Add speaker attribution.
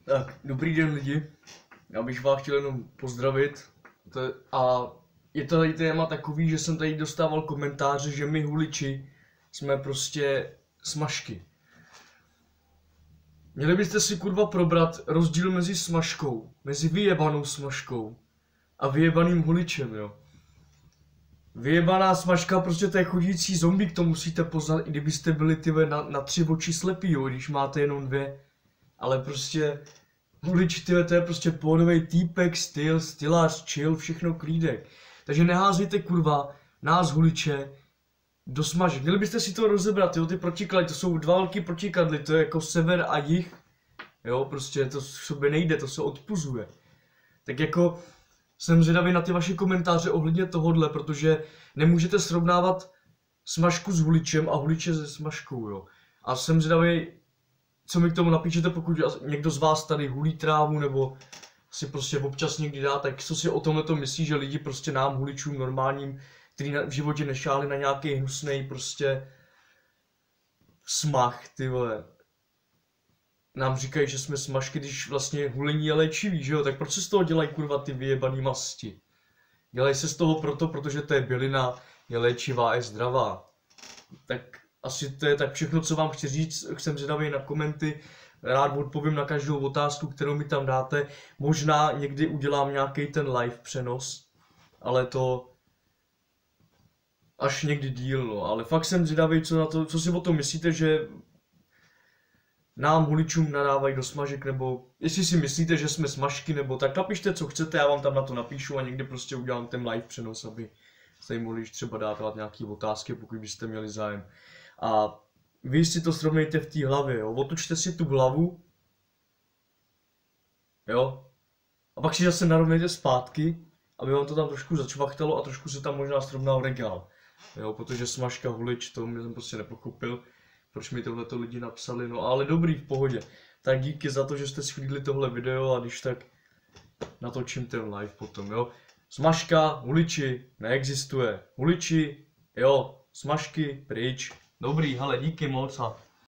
Speaker 1: Tak, dobrý den lidi. Já bych vás chtěl jenom pozdravit. A je to tady téma takový, že jsem tady dostával komentáře, že my huliči jsme prostě smažky. Měli byste si kurva probrat rozdíl mezi smažkou, mezi vyjebanou smažkou a vyjebaným huličem, jo. Vyjebaná smažka, prostě to je chodící zombie, to musíte poznat, i kdybyste byli tyhle na 3 oči slepí, jo, když máte jenom 2. Ale prostě hulič, tyhle, to je prostě pohodový týpek, stylář, chill, všechno klídek. Takže neházejte kurva nás huliče do smažek. Měli byste si to rozebrat, jo, ty protiklady, to jsou 2 velký protikladly, to je jako sever a jih. Jo, prostě to sobě nejde, to se odpuzuje. Tak jako jsem zvědavý na ty vaše komentáře ohledně tohodle, protože nemůžete srovnávat smažku s huličem a huliče se smažkou, jo. A jsem zvědavý, co mi k tomu napíšete, pokud někdo z vás tady hulí trávu, nebo si prostě občas někdy dá, tak co si o tomhle to myslí, že lidi prostě nám huličům normálním, který v životě nešáli na nějaký hnusnej prostě smach, ty vole. Nám říkají, že jsme smažky, když vlastně hulení je léčivý, že jo? Tak proč se z toho dělají kurva ty vyjebaný masti? Dělají se z toho protože to je bylina, je léčivá, je zdravá. Tak asi to je tak všechno, co vám chci říct. Jsem zvědavý na komenty, rád odpovím na každou otázku, kterou mi tam dáte. Možná někdy udělám nějaký ten live přenos, ale to až někdy díl, no. Ale fakt jsem zvědavý, co si o tom myslíte, že nám huličům nadávají do smažek, nebo jestli si myslíte, že jsme smažky, nebo tak napište, co chcete, já vám tam na to napíšu a někdy prostě udělám ten live přenos, aby jste mohli třeba dávat nějaké otázky, pokud byste měli zájem. A vy si to srovnejte v té hlavě, jo, otočte si tu hlavu, jo, a pak si zase narovnejte zpátky, aby vám to tam trošku začvachtalo a trošku se tam možná srovnal regál, jo, protože smažka, hulič, to jsem prostě nepochopil, proč mi tohleto lidi napsali, no ale dobrý, v pohodě. Tak díky za to, že jste shlídli tohle video a když tak natočím ten live potom, jo. Smažka, huliči, neexistuje. Huliči, jo, smažky, pryč. Dobrý, hele, díky moc a